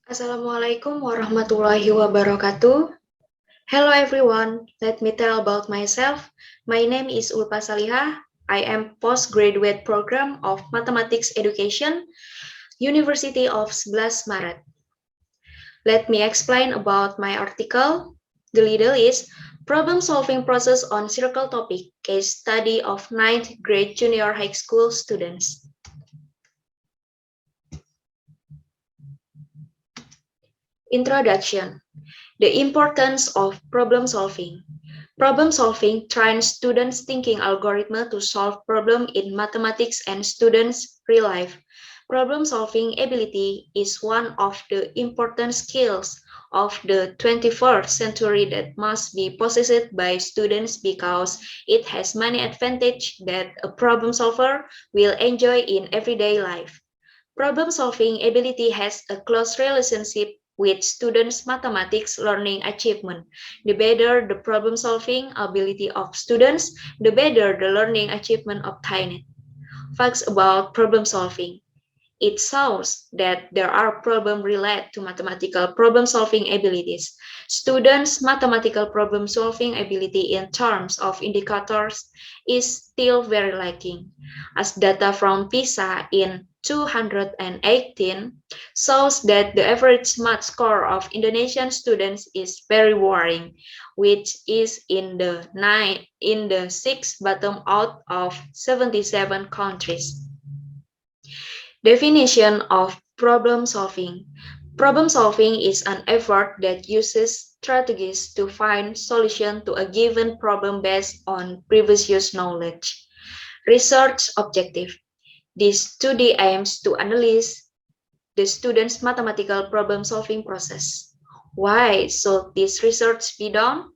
Assalamualaikum warahmatullahi wabarakatuh. Hello everyone, let me tell about myself. My name is Ulpa Salihah. I am postgraduate program of Mathematics Education, University of 11 Maret. Let me explain about my article. The title is Problem Solving Process on Circle Topic, Case Study of 9th Grade Junior High School Students. Introduction. The importance of problem solving. Problem solving trains students' thinking algorithm to solve problems in mathematics and students' real life. Problem solving ability is one of the important skills of the 21st century that must be possessed by students because it has many advantages that a problem solver will enjoy in everyday life. Problem solving ability has a close relationship with students' mathematics learning achievement. The better the problem solving ability of students, the better the learning achievement obtained. Facts about problem solving. It shows that there are problems related to mathematical problem-solving abilities. Students' mathematical problem-solving ability in terms of indicators is still very lacking, as data from PISA in 2018 shows that the average math score of Indonesian students is very worrying, which is in the sixth bottom out of 77 countries. Definition of problem solving. Problem solving is an effort that uses strategies to find solution to a given problem based on previous knowledge. Research objective. This study aims to analyze the student's mathematical problem solving process. Why should this research be done?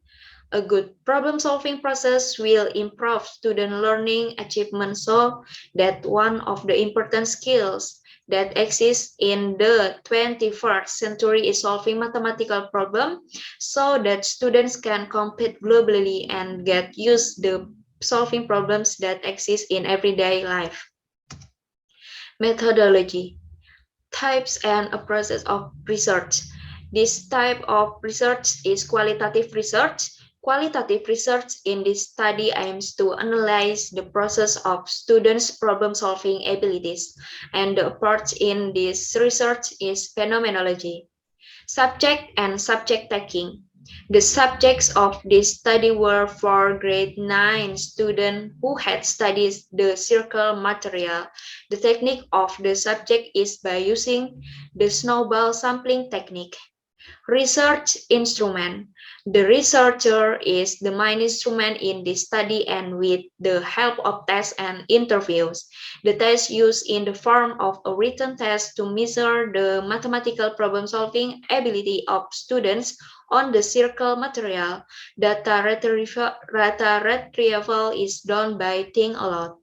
A good problem-solving process will improve student learning achievement so that one of the important skills that exists in the 21st century is solving mathematical problem so that students can compete globally and get used to solving problems that exist in everyday life. Methodology, types and a process of research. This type of research is qualitative research. Qualitative research in this study aims to analyze the process of students' problem-solving abilities, and the approach in this research is phenomenology. Subject and subject taking. The subjects of this study were for grade 9 students who had studied the circle material. The technique of the subject is by using the snowball sampling technique. Research instrument. The researcher is the main instrument in this study and with the help of tests and interviews. The test used in the form of a written test to measure the mathematical problem-solving ability of students on the circle material. Data retrieval is done by think aloud.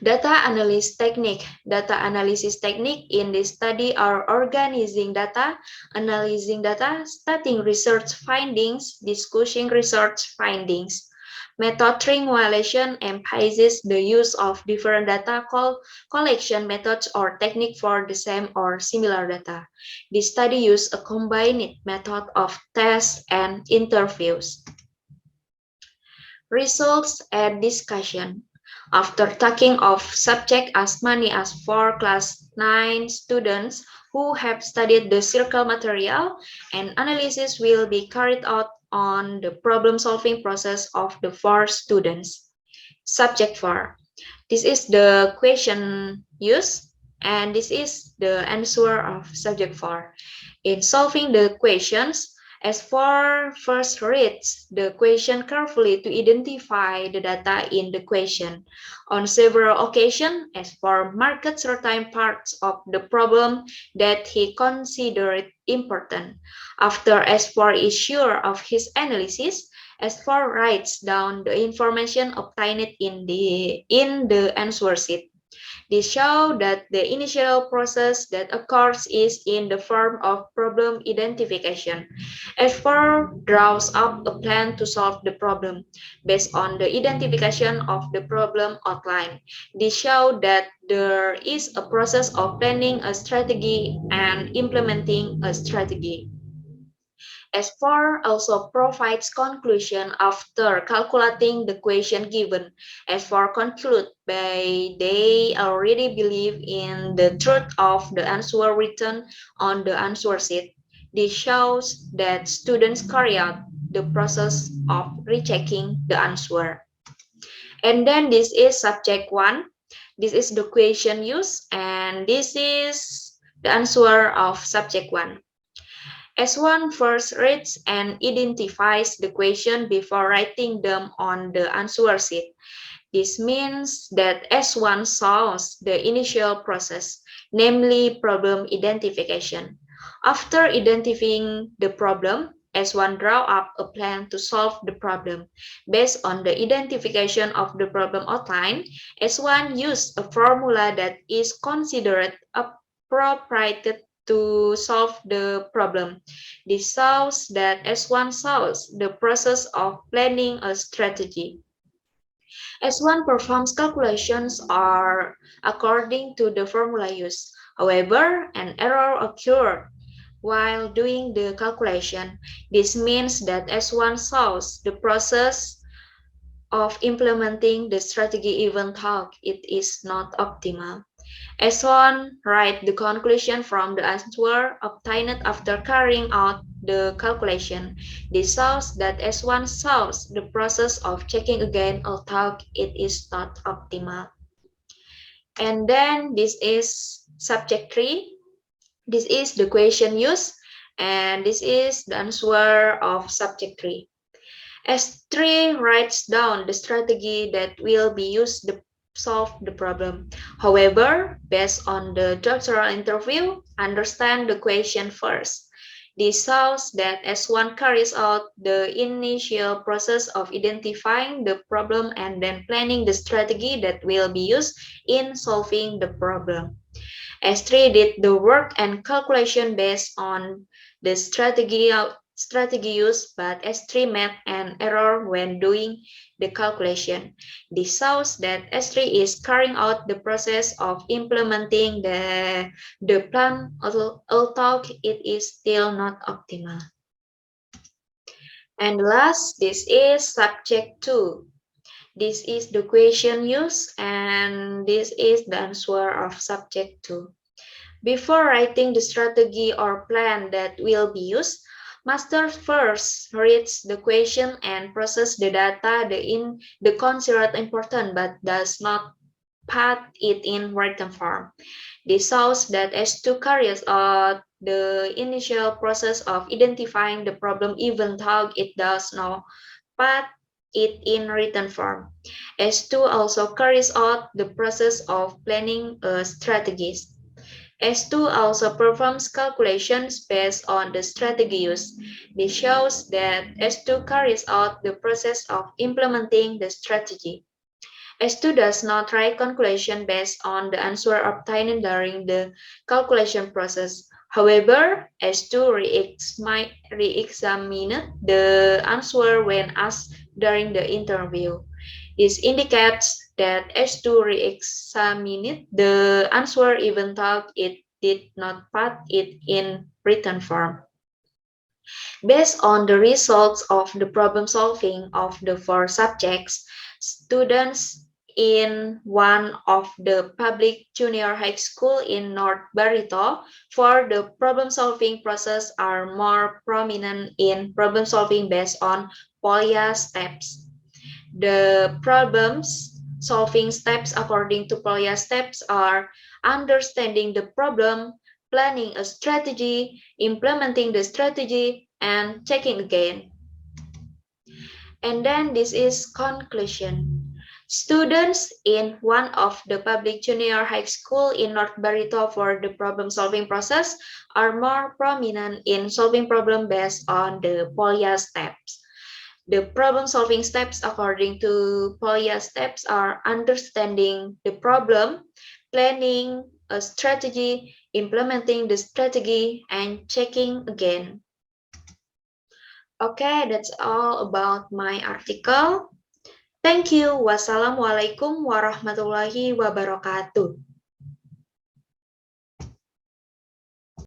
Data analysis technique. Data analysis technique in this study are organizing data, analyzing data, stating research findings, discussing research findings. Method triangulation emphasizes the use of different data collection methods or technique for the same or similar data. This study used a combined method of tests and interviews. Results and discussion. After talking of subject as many as 4 class 9 students who have studied the circle material, an analysis will be carried out on the problem-solving process of the 4 students. Subject 4. This is the question used, and this is the answer of subject 4. In solving the questions, S4 first reads the question carefully to identify the data in the question. On several occasions, S4 marked certain parts of the problem that he considered important. After S4 is sure of his analysis, S4 writes down the information obtained in the answer sheet. They show that the initial process that occurs is in the form of problem identification. S4 draws up a plan to solve the problem based on the identification of the problem outline. They show that there is a process of planning a strategy and implementing a strategy. S4 also provides conclusion after calculating the question given. S4 conclude by they already believe in the truth of the answer written on the answer sheet. This shows that students carry out the process of rechecking the answer. And then this is subject 1. This is the question used, and this is the answer of subject 1. S1 first reads and identifies the question before writing them on the answer sheet. This means that S1 solves the initial process, namely problem identification. After identifying the problem, S1 draw up a plan to solve the problem. Based on the identification of the problem outline, S1 used a formula that is considered appropriate to solve the problem. This shows that S1 solves the process of planning a strategy. S1 performs calculations are according to the formula used. However, an error occurred while doing the calculation. This means that S1 solves the process of implementing the strategy even though it is not optimal. S1 write the conclusion from the answer obtained after carrying out the calculation. This shows that S1 solves the process of checking again although it is not optimal. And then this is subject 3. This is the question used, and this is the answer of subject 3. S3 writes down the strategy that will be used to solve the problem. However, based on the doctoral interview, understand the question first. This shows that S1 carries out the initial process of identifying the problem and then planning the strategy that will be used in solving the problem. S3 did the work and calculation based on the strategy used, but S3 made an error when doing the calculation. This shows that S3 is carrying out the process of implementing the plan, although it is still not optimal. And last, this is subject 2. This is the question used, and this is the answer of subject 2. Before writing the strategy or plan that will be used, master first reads the question and process the data the considered important but does not put it in written form. This shows that S2 carries out the initial process of identifying the problem even though it does not put it in written form. S2 also carries out the process of planning strategies. S2 also performs calculations based on the strategy used. This shows that S2 carries out the process of implementing the strategy. S2 does not write conclusion based on the answer obtained during the calculation process. However, S2 re-examined the answer when asked during the interview. This indicates that S2 re-examined the answer even though it did not put it in written form. Based on the results of the problem solving of the 4 subjects, students in one of the public junior high school in North Barito for the problem solving process are more prominent in problem solving based on POLIA steps. The problems solving steps according to POLIA steps are understanding the problem, planning a strategy, implementing the strategy, and checking again. And then this is conclusion. Students in one of the public junior high school in North Barito for the problem solving process are more prominent in solving problem based on the POLIA steps. The problem solving steps according to POLIA steps are understanding the problem, planning a strategy, implementing the strategy, and checking again. Okay, that's all about my article. Thank you. Wassalamualaikum warahmatullahi wabarakatuh.